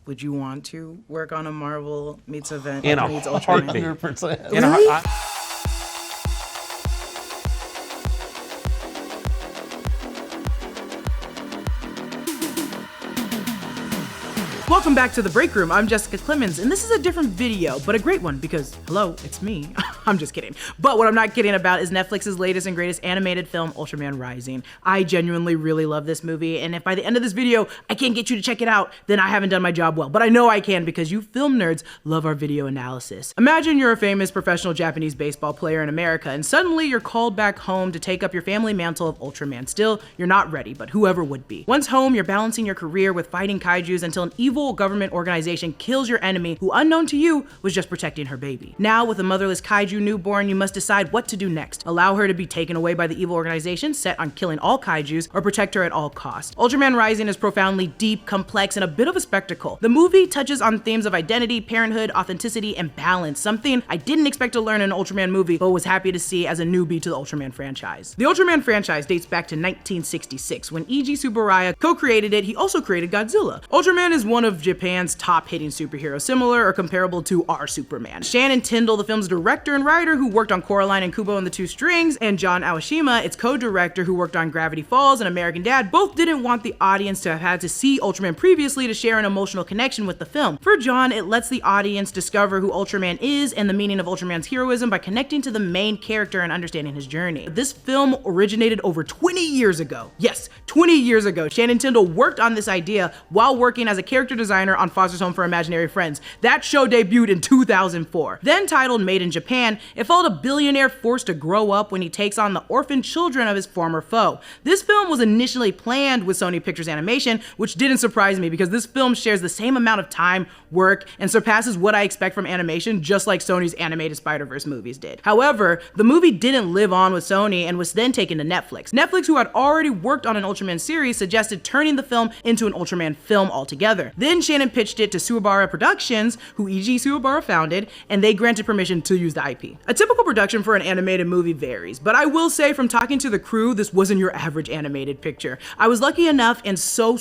Would you want to work on a Marvel meets event In a meets heartbeat. Ultraman? 100%. Really? Welcome back to the Breakroom. I'm Jessica Clemons, and this is a different video, but a great one because, hello, it's me. I'm just kidding. But what I'm not kidding about is Netflix's latest and greatest animated film, Ultraman Rising. I genuinely really love this movie, and if by the end of this video I can't get you to check it out, then I haven't done my job well. But I know I can because you film nerds love our video analysis. Imagine you're a famous professional Japanese baseball player in America, and suddenly you're called back home to take up your family mantle of Ultraman. Still, you're not ready, but whoever would be. Once home, you're balancing your career with fighting kaijus until an evil government organization kills your enemy who, unknown to you, was just protecting her baby. Now, with a motherless kaiju newborn, you must decide what to do next. Allow her to be taken away by the evil organization set on killing all kaijus, or protect her at all costs. Ultraman Rising is profoundly deep, complex, and a bit of a spectacle. The movie touches on themes of identity, parenthood, authenticity, and balance, something I didn't expect to learn in an Ultraman movie, but was happy to see as a newbie to the Ultraman franchise. The Ultraman franchise dates back to 1966, when E Tsuburaya co-created it. He also created Godzilla. Ultraman is one of Japan's top-hitting superheroes, similar or comparable to our Superman. Shannon Tyndall, the film's director and writer, who worked on Coraline and Kubo and the Two Strings, and John Aoshima, its co-director, who worked on Gravity Falls and American Dad, both didn't want the audience to have had to see Ultraman previously to share an emotional connection with the film. For John, it lets the audience discover who Ultraman is and the meaning of Ultraman's heroism by connecting to the main character and understanding his journey. This film originated over 20 years ago. Yes, 20 years ago. Shannon Tyndall worked on this idea while working as a character designer on Foster's Home for Imaginary Friends. That show debuted in 2004. Then titled Made in Japan, it followed a billionaire forced to grow up when he takes on the orphaned children of his former foe. This film was initially planned with Sony Pictures Animation, which didn't surprise me because this film shares the same amount of time, work, and surpasses what I expect from animation, just like Sony's animated Spider-Verse movies did. However, the movie didn't live on with Sony and was then taken to Netflix. Netflix, who had already worked on an Ultraman series, suggested turning the film into an Ultraman film altogether. Then Shannon pitched it to Suwabara Productions, who E.G. Suwabara founded, and they granted permission to use the IP. A typical production for an animated movie varies, but I will say from talking to the crew, this wasn't your average animated picture. I was lucky enough and so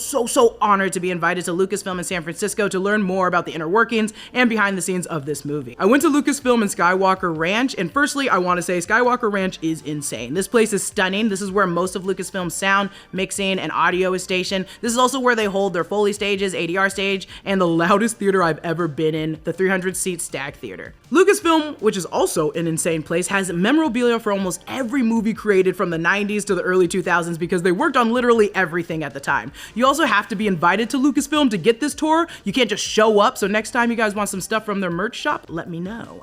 honored to be invited to Lucasfilm in San Francisco to learn more about the inner workings and behind the scenes of this movie. I went to Lucasfilm in Skywalker Ranch, and firstly, I want to say Skywalker Ranch is insane. This place is stunning. This is where most of Lucasfilm's sound, mixing, and audio is stationed. This is also where they hold their Foley stages, ADR stage, and the loudest theater I've ever been in, the 300-seat Stack Theater. Lucasfilm, which is also an insane place, has memorabilia for almost every movie created from the 90s to the early 2000s because they worked on literally everything at the time. You also have to be invited to Lucasfilm to get this tour. You can't just show up, so next time you guys want some stuff from their merch shop, let me know.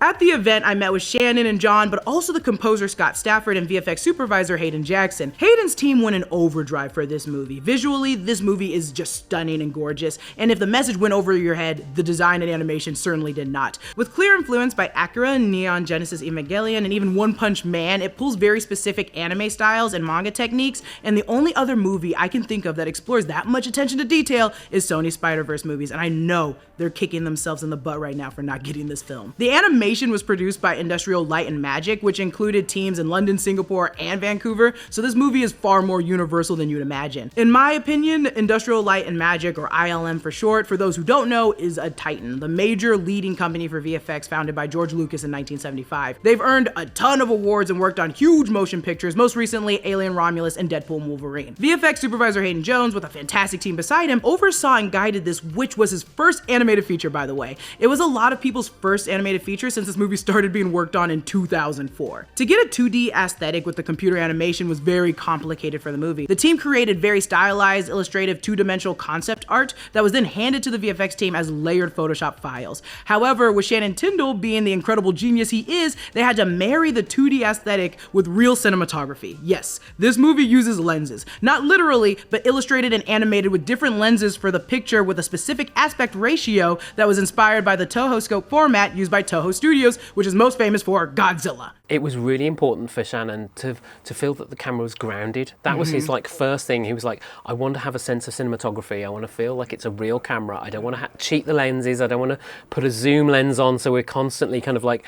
At the event, I met with Shannon and John, but also the composer Scott Stafford and VFX supervisor Hayden Jackson. Hayden's team went in overdrive for this movie. Visually, this movie is just stunning and gorgeous, and if the message went over your head, the design and animation certainly did not. With clear influence by Akira, Neon Genesis Evangelion, and even One Punch Man, it pulls very specific anime styles and manga techniques, and the only other movie I can think of that explores that much attention to detail is Sony's Spider-Verse movies, and I know they're kicking themselves in the butt right now for not getting this film. The animation was produced by Industrial Light and Magic, which included teams in London, Singapore, and Vancouver, so this movie is far more universal than you'd imagine. In my opinion, Industrial Light and Magic, or ILM for short, for those who don't know, is a titan, the major leading company for VFX founded by George Lucas in 1975. They've earned a ton of awards and worked on huge motion pictures, most recently Alien Romulus and Deadpool and Wolverine. VFX supervisor Hayden Jones, with a fantastic team beside him, oversaw and guided this, which was his first animated feature, by the way. It was a lot of people's first animated feature since this movie started being worked on in 2004. To get a 2D aesthetic with the computer animation was very complicated for the movie. The team created very stylized, illustrative, two-dimensional concept art that was then handed to the VFX team as layered Photoshop files. However, with Shannon Tyndall being the incredible genius he is, they had to marry the 2D aesthetic with real cinematography. Yes, this movie uses lenses, not literally, but illustrated and animated with different lenses for the picture with a specific aspect ratio that was inspired by the Toho scope format used by Toho Studios, which is most famous for Godzilla. It was really important for Shannon to feel that the camera was grounded. That was his first thing. He was like, I want to have a sense of cinematography. I want to feel like it's a real camera. I don't want to cheat the lenses. I don't want to put a zoom lens on so we're constantly kind of like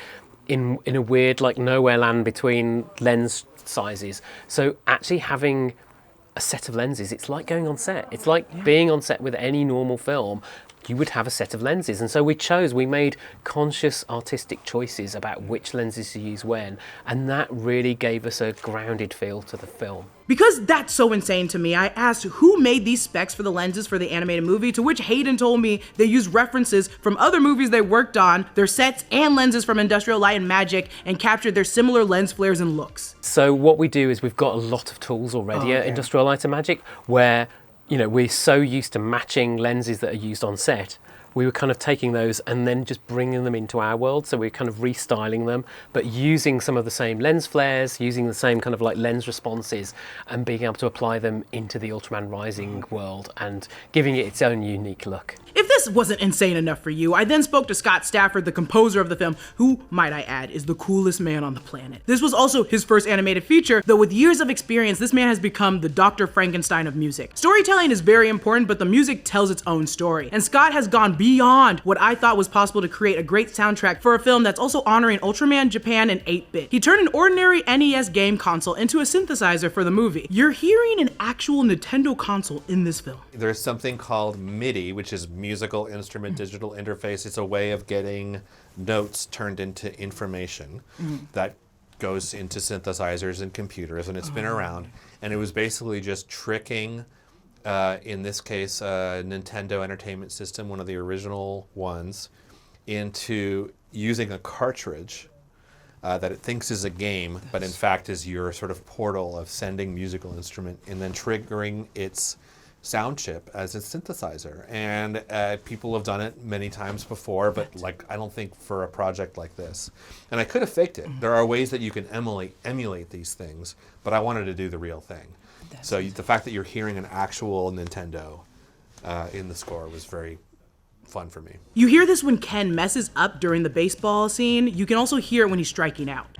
in a weird like nowhere land between lens sizes. So actually having a set of lenses. It's like going on set. It's like being on set with any normal film. You would have a set of lenses. And so we made conscious artistic choices about which lenses to use when, and that really gave us a grounded feel to the film. Because that's so insane to me, I asked who made these specs for the lenses for the animated movie, to which Hayden told me they used references from other movies they worked on, their sets and lenses from Industrial Light and Magic, and captured their similar lens flares and looks. So what we do is we've got a lot of tools already at Industrial Light and Magic where, you know, we're so used to matching lenses that are used on set. We were kind of taking those and then just bringing them into our world. So we're kind of restyling them, but using some of the same lens flares, using the same kind of like lens responses, and being able to apply them into the Ultraman Rising world and giving it its own unique look. If this wasn't insane enough for you, I then spoke to Scott Stafford, the composer of the film, who, might I add, is the coolest man on the planet. This was also his first animated feature, though with years of experience, this man has become the Dr. Frankenstein of music. Storytelling is very important, but the music tells its own story. And Scott has gone beyond what I thought was possible to create a great soundtrack for a film that's also honoring Ultraman, Japan, and 8-bit. He turned an ordinary NES game console into a synthesizer for the movie. You're hearing an actual Nintendo console in this film. There's something called MIDI, which is musical instrument digital interface. It's a way of getting notes turned into information that goes into synthesizers and computers, and it's been around. And it was basically just tricking, in this case, Nintendo Entertainment System, one of the original ones, into using a cartridge that it thinks is a game, but in fact is your sort of portal of sending musical instrument and then triggering its sound chip as a synthesizer. And people have done it many times before, but like I don't think for a project like this. And I could have faked it. There are ways that you can emulate these things, but I wanted to do the real thing. So the fact that you're hearing an actual Nintendo in the score was very fun for me. You hear this when Ken messes up during the baseball scene. You can also hear it when he's striking out.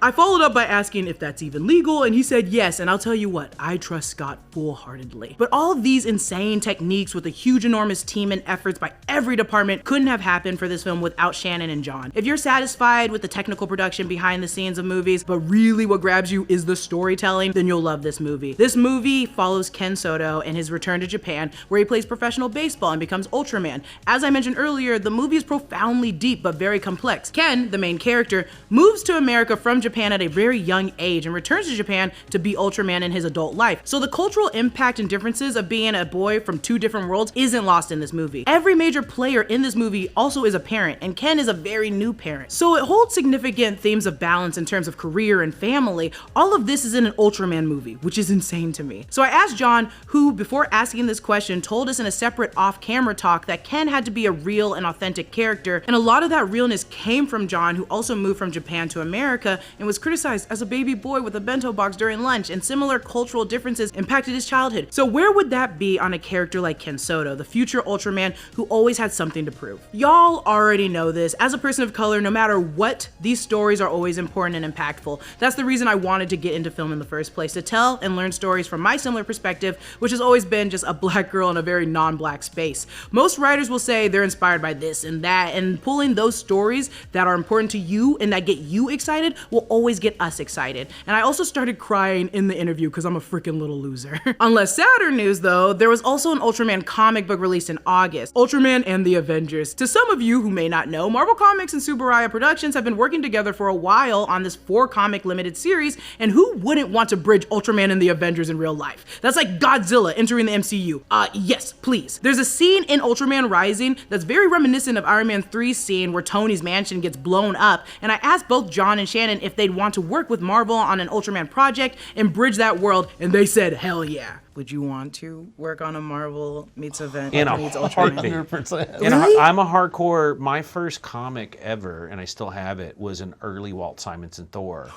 I followed up by asking if that's even legal, and he said yes, and I'll tell you what, I trust Scott full-heartedly. But all of these insane techniques with a huge, enormous team and efforts by every department couldn't have happened for this film without Shannon and John. If you're satisfied with the technical production behind the scenes of movies, but really what grabs you is the storytelling, then you'll love this movie. This movie follows Ken Soto and his return to Japan, where he plays professional baseball and becomes Ultraman. As I mentioned earlier, the movie is profoundly deep but very complex. Ken, the main character, moves to America from Japan at a very young age and returns to Japan to be Ultraman in his adult life. So the cultural impact and differences of being a boy from two different worlds isn't lost in this movie. Every major player in this movie also is a parent, and Ken is a very new parent. So it holds significant themes of balance in terms of career and family. All of this is in an Ultraman movie, which is insane to me. So I asked John, who before asking this question told us in a separate off-camera talk that Ken had to be a real and authentic character, and a lot of that realness came from John, who also moved from Japan to America and was criticized as a baby boy with a bento box during lunch, and similar cultural differences impacted his childhood. So where would that be on a character like Ken Soto, the future Ultraman who always had something to prove? Y'all already know this. As a person of color, no matter what, these stories are always important and impactful. That's the reason I wanted to get into film in the first place, to tell and learn stories from my similar perspective, which has always been just a black girl in a very non-black space. Most writers will say they're inspired by this and that, and pulling those stories that are important to you and that get you excited will always get us excited. And I also started crying in the interview because I'm a freaking little loser. On less sadder news though, there was also an Ultraman comic book released in August, Ultraman and the Avengers. To some of you who may not know, Marvel Comics and Subaraya Productions have been working together for a while on this 4-comic limited series, and who wouldn't want to bridge Ultraman and the Avengers in real life? That's like Godzilla entering the MCU. Yes, please. There's a scene in Ultraman Rising that's very reminiscent of Iron Man 3's scene where Tony's mansion gets blown up, and I asked both John and Shannon if they'd want to work with Marvel on an Ultraman project and bridge that world, and they said hell yeah. Would you want to work on a Marvel meets event meets Ultraman? 100%. Really? I'm a hardcore. My first comic ever, and I still have it, was an early Walt Simonson Thor.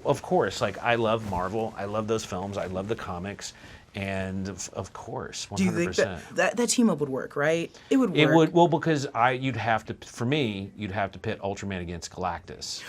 Of course, like I love Marvel. I love those films. I love the comics. And of course, 100%. Do you think that team up would work, right? It would work. It would, well, because you'd have to pit Ultraman against Galactus.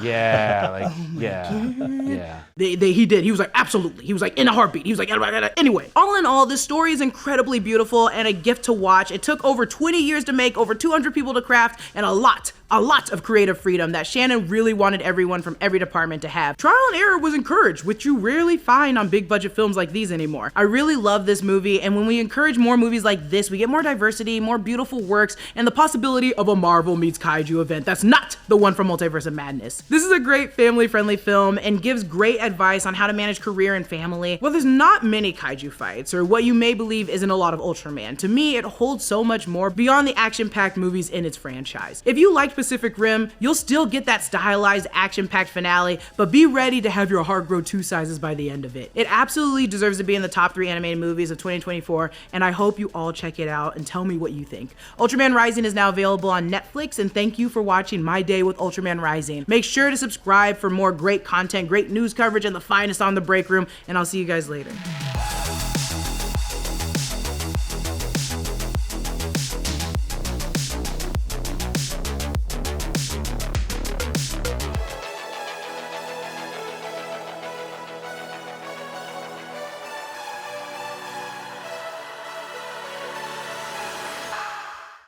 Yeah, yeah. He did. He was like, absolutely. He was like, in a heartbeat. He was like, anyway. All in all, this story is incredibly beautiful and a gift to watch. It took over 20 years to make, over 200 people to craft, and a lot a lot of creative freedom that Shannon really wanted everyone from every department to have. Trial and error was encouraged, which you rarely find on big budget films like these anymore. I really love this movie, and when we encourage more movies like this, we get more diversity, more beautiful works, and the possibility of a Marvel meets kaiju event that's not the one from Multiverse of Madness. This is a great family-friendly film and gives great advice on how to manage career and family. Well, there's not many kaiju fights, or what you may believe isn't a lot of Ultraman. To me, it holds so much more beyond the action-packed movies in its franchise. If you liked Pacific Rim, you'll still get that stylized, action-packed finale, but be ready to have your heart grow 2 sizes by the end of it. It absolutely deserves to be in the top 3 animated movies of 2024, and I hope you all check it out and tell me what you think. Ultraman Rising is now available on Netflix, and thank you for watching my day with Ultraman Rising. Make sure to subscribe for more great content, great news coverage, and the finest on the Break Room, and I'll see you guys later.